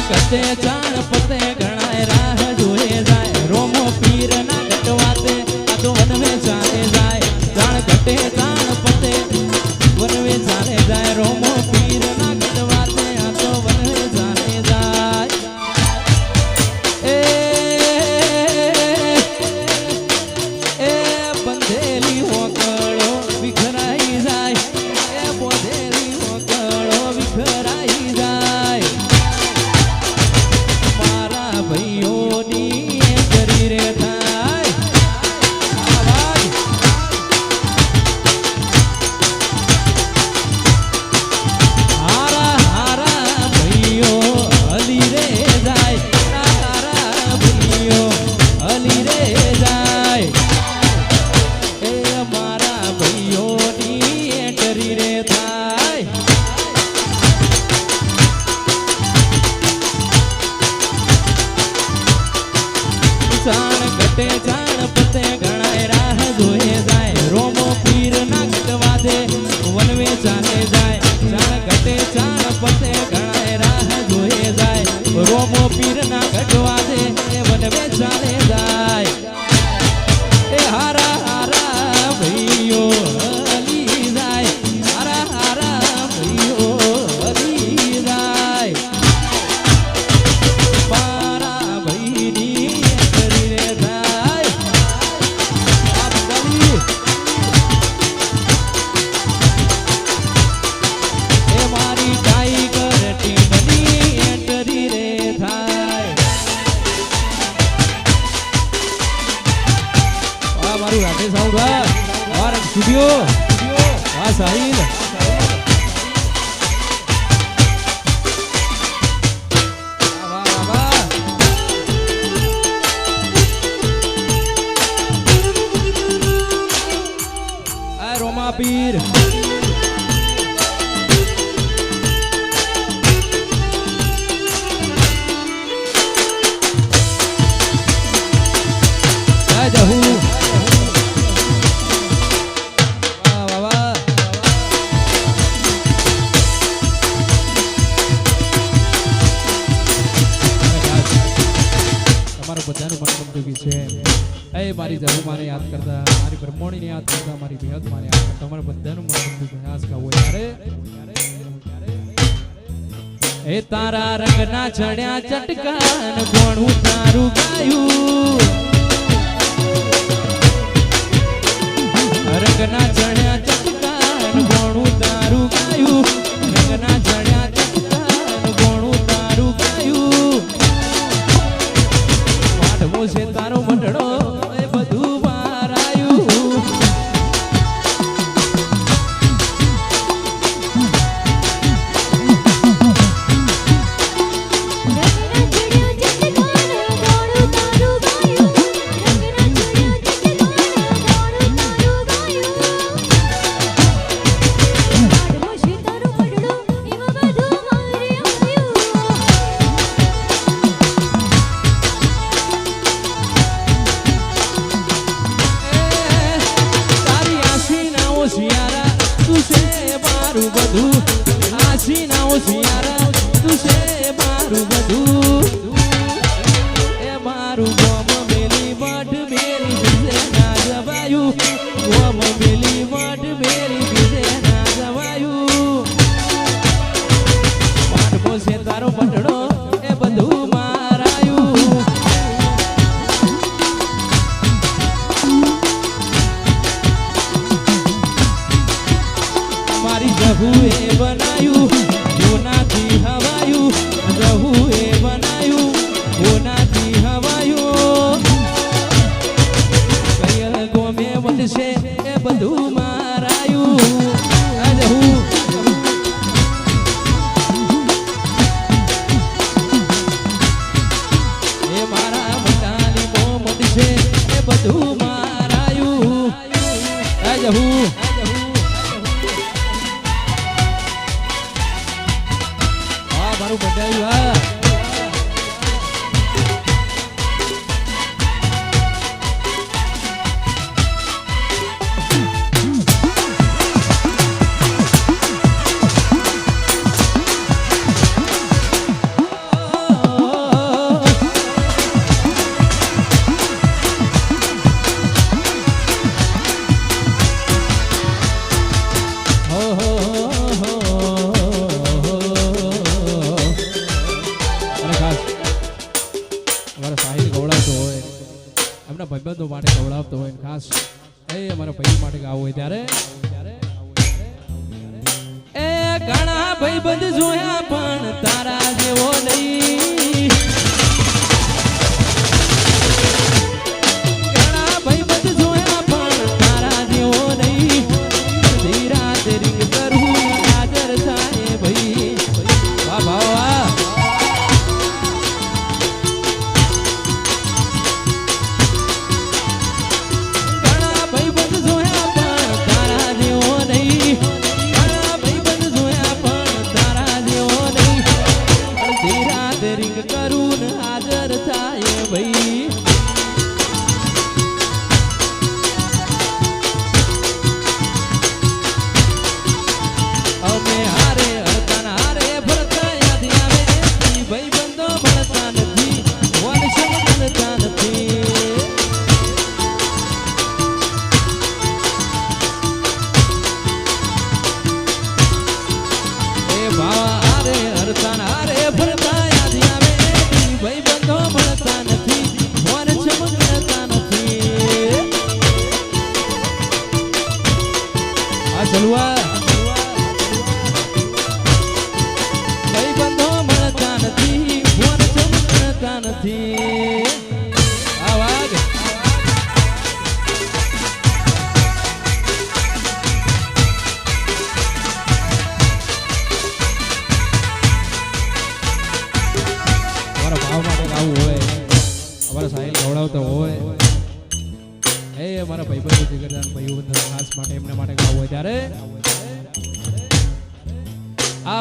કતે ચાણ પતે ગણાય રાહ જોએ જાય રોમો પીર ના ગટવાતે આ તો વનવે ચાલે જાય જાણ કતે ચાણ પતે વનવે ચાલે જાય રોમો પીર ના ગટવાતે આ તો વનવે ચાલે જાય એ બંધેલી હોકળો વિખરાઈ જાય એ બોધેલી હોકળો વિખરાઈ જાય મારા ભાઈઓની કરી રે થાય હારા હારા ભાઈઓ હલી રે જાય હારા ભાઈઓ હલી રે જાય એ મારા ભાઈઓની કરી રે થાય જાણ ઘટે જાણ પતે ગણાય રાહ જોએ જાય રોમો પીર ના ગટવા દે વનવે ચાલે જાય જાણ ઘટે જાણ પતે ગણાય રાહ જોએ જાય રોમો પીર ના ગટવા દે વનવે ચાલે જાય એ હારા હારા ભાઈઓ હલી જાય હારા હારા ભાઈઓ હલી જાય મારા ભાઈની કરી રે થાય એ મારી ટાઈગર ટીમની એન્ટ્રી રે થાય આ મારું રાધે સાઉન્ડ વાર સ્ટુડિયો આ સાહિલ રોમા પીર જહુ વાહ વાહ વાહ તમારું બધાનું મનગમતું ગીત છે એ મારી જહુ મારે યાદ કરતા મારી બ્રહ્મણીને યાદ કરતા મારી બેહદ મારે યાદ કરતા તમારા બધાનું મનગમતું ગીત આજ ગાવું યારે એ તારા રંગના ચડ્યા ચટકાન કોણું તારું ગાયું રંગના ચડ્યા ચટકાન કોણું તારું ગાયું રંગના ચડ્યા ચટકાન કોણું તારું ગાયું વાઢવો છે તારો મંડળો એ બધું મારાયું મારું બધાયું સમય ખાસ એ અમારા ભાઈ માટે ગાવું હોય ત્યારે એ ઘણા ભાઈબંધ જોયા પણ તારા જેવો નહીં ઘણા ભાઈબંધ જોયા પણ તારા જેવો નહીં ધીરા તેરી કરું હાજર થાય ભાઈ વાહ વાહ વાહ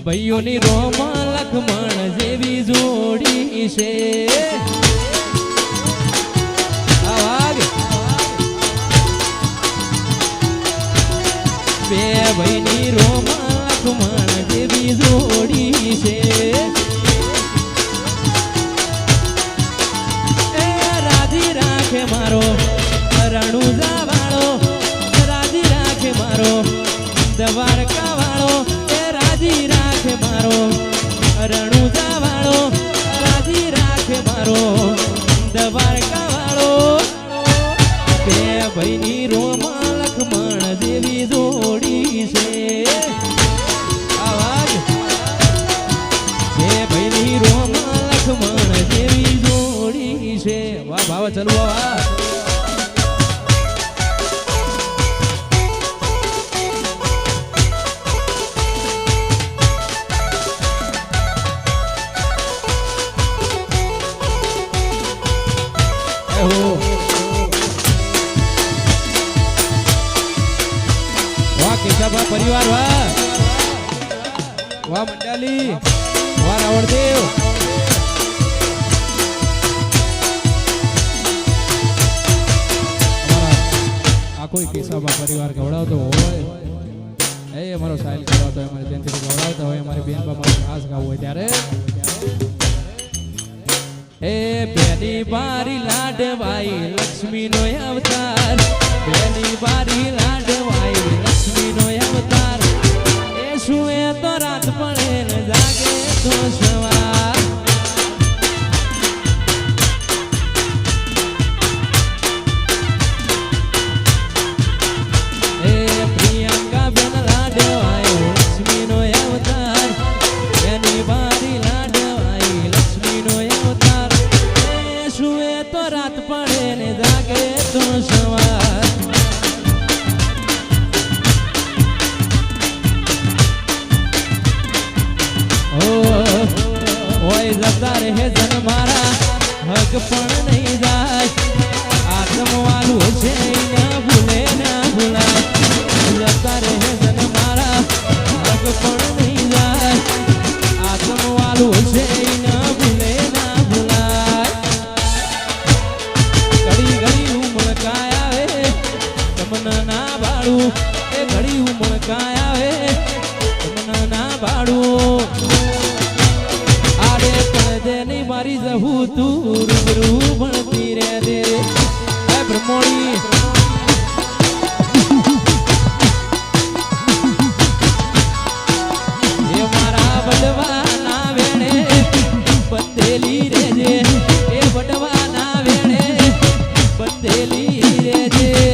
ભાઈઓની રોમા લખમણ જેવી જોડી છે બે ભાઈની રોમા લખમણ જેવી જોડી છે એ રાજી રાખે મારો રણુજા વાળો રાજી રાખે મારો દ્વારકા વાળો રાજી રાખે મારો રણુજા વાળો રાજી રાખે મારો દ્વારકા વાળો બે ભાઈની રોમા લખમણ જેવી જોડી છે આવાજ બે ભાઈની રોમા લખમણ જેવી જોડી છે વાહ ભાવ ચલો વાહ परिवार वाह वाह मंडली वाह रावणदेव आखो केसाबा परिवार गवड़ावतो होय ए અમારો સાઈલ ગવડાવતો હોય અમારી બેન થી ગવડાવતો હોય અમારી બેન બાપા ખાસ ગાવ હોય ત્યારે એ બેની બારી લાડવાઈ લક્ષ્મી નો અવતાર બેની બારી લાડવાઈ લક્ષ્મી નો અવતાર એ સુએ તો રાત પડે ને જાગે તો સવાર એ પ્રિયંકા બેન લાડવાઈ લક્ષ્મી નો અવતાર બેની બારી લાડવાઈ લક્ષ્મી નો અવતાર એ સુએ તો રાત પડે ને જાગે તો સવાર જતા રહે જન મારા હક પણ નહીં જાય આત્મ વાલું છે ના ભૂલે ના ભૂલાય જતા રહે જન મારા હક પણ નહીં જાય આત્મ વાલું છે ના ભૂલે ના ભૂલાય ઘડી ઘડી ઉમળકાય આવે તમને ના બાળું એ ઘડી ઉમળકાય આવે તમને ના બાળું મારી જહું તું રૂબરૂ ભણતી રે દે બ્રહ્મોણી એ મારા બડવા ના વેણે બંધેલી રેજે એ બડવા ના વેણે બંધેલી રેજે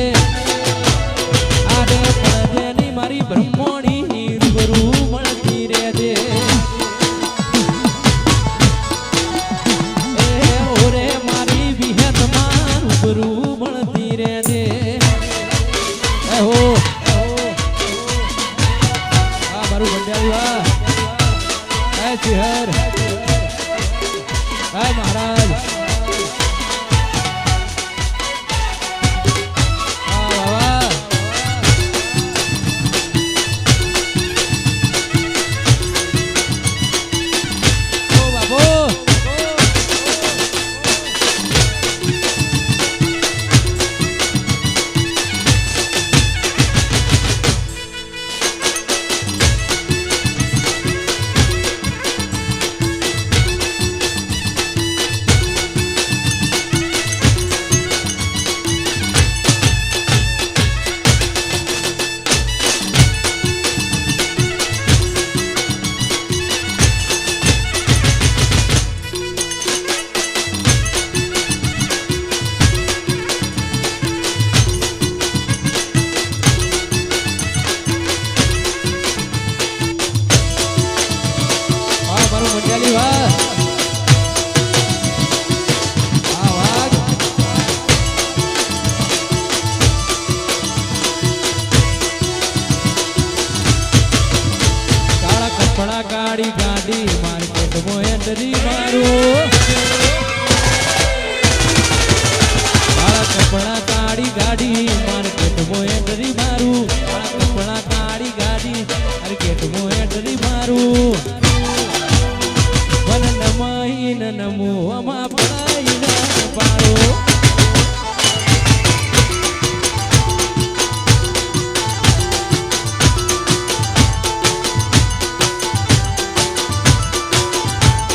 એન્ટ્રી મારું કપડા કાળી ગાડી માર્કેટમાં એન્ટ્રી મારું કપડા કાળી ગાડી માર્કેટમાં એન્ટ્રી મારું વન નમાઈન નમો અમા પડાઈન પાડો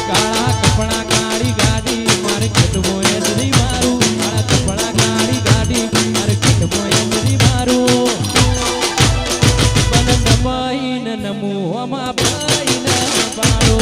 કાળા કપડા કાળી ગાડી માર્કેટમાં એન્ટ્રી મારું કાળા કપડા કાળી ગાડી માર્કેટમાં એન્ટ્રી મારું વન નમાઈન નમો અમા પડાઈન પાડો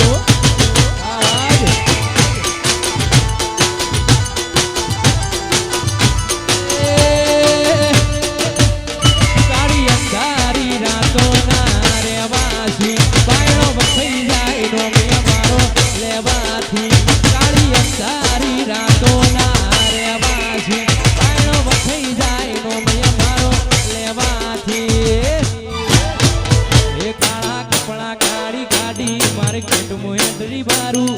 માર્કેટમાં એન્ટ્રી મારું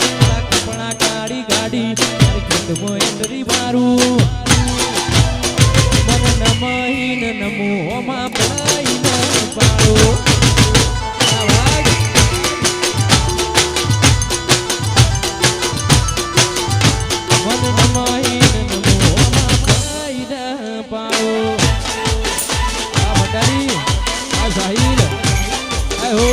કપડા કાળી ગાડી માર્કેટમાં એન્ટ્રી મારું મન નમહીન નમો માં પડાઈન પાડો મન નમહીન નમો માં પડાઈન પાડો આ ભંડારી આ સાહિલ આ હો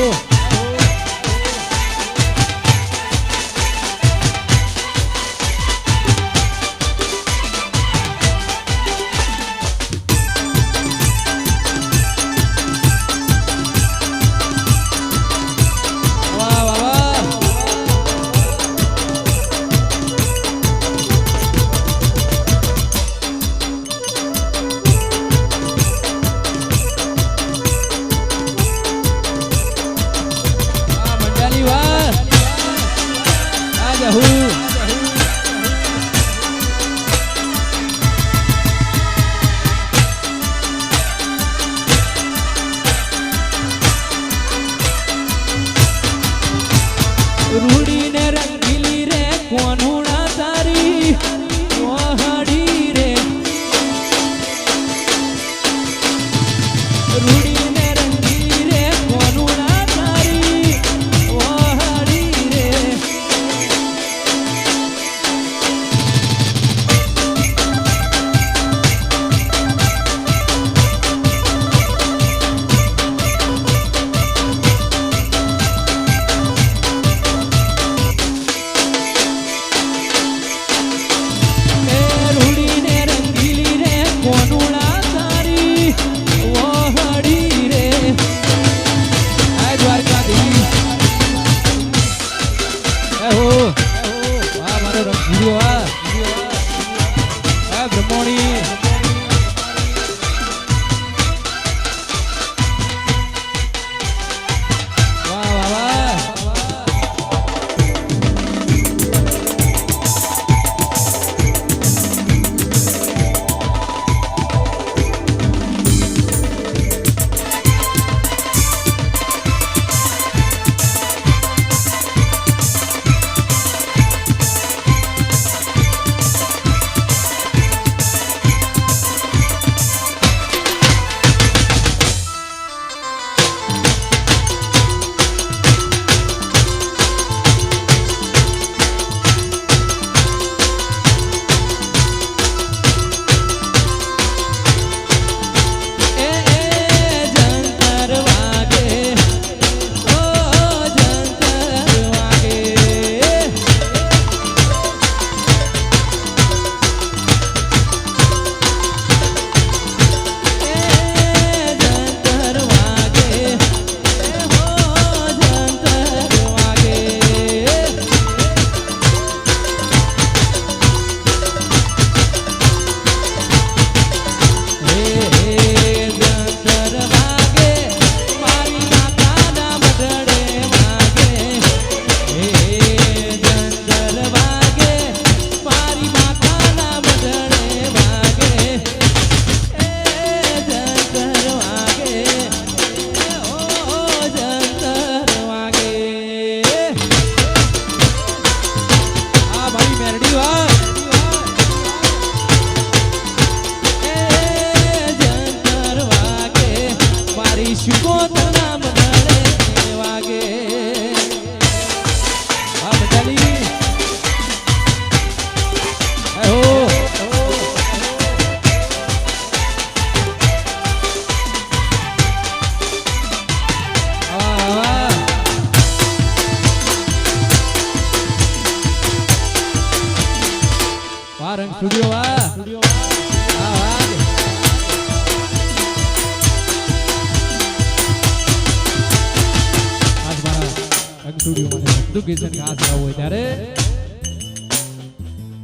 એજ્યુકેશન ખાસ આવું હોય ત્યારે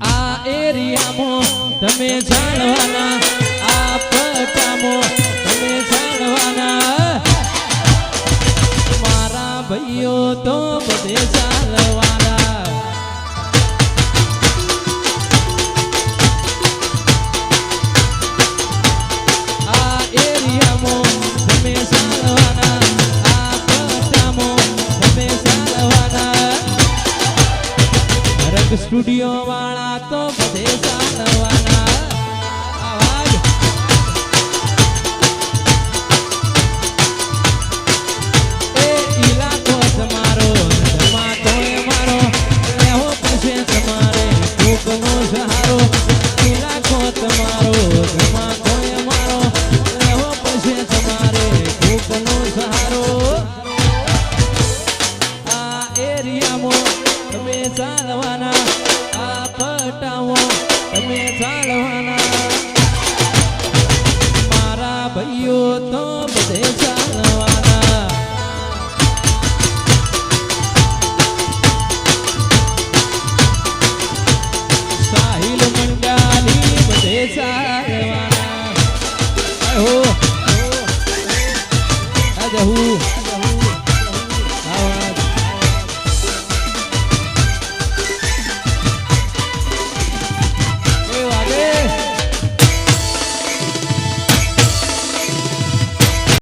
આ એરિયામાં તમે જાણવાના આ પટામાં તમે જાણવાના મારા ભાઈઓ તો બધે ચાલવાના આ એરિયામાં તમે ચાલવાના આ પટામાં તમે ચાલવાના રંગ સ્ટુડિયો વાળા તો બધે ચાલવાના આવાજ એ ઇલાકો તમારો ધમાતોય મારો લેવો પડશે તમારે કોકનો સહારો ઇલાકો તમારો ધમાતોય મારો લેવો પડશે તમારે કોકનો સહારો આ એરિયામાં તમે ચાલવાના આ પટાવો તમે ચાલવાના મારા ભાઈઓ તો બધે ચાલવાના સાહિલ મંડાલી બધે ચાલવાના હો આજે હું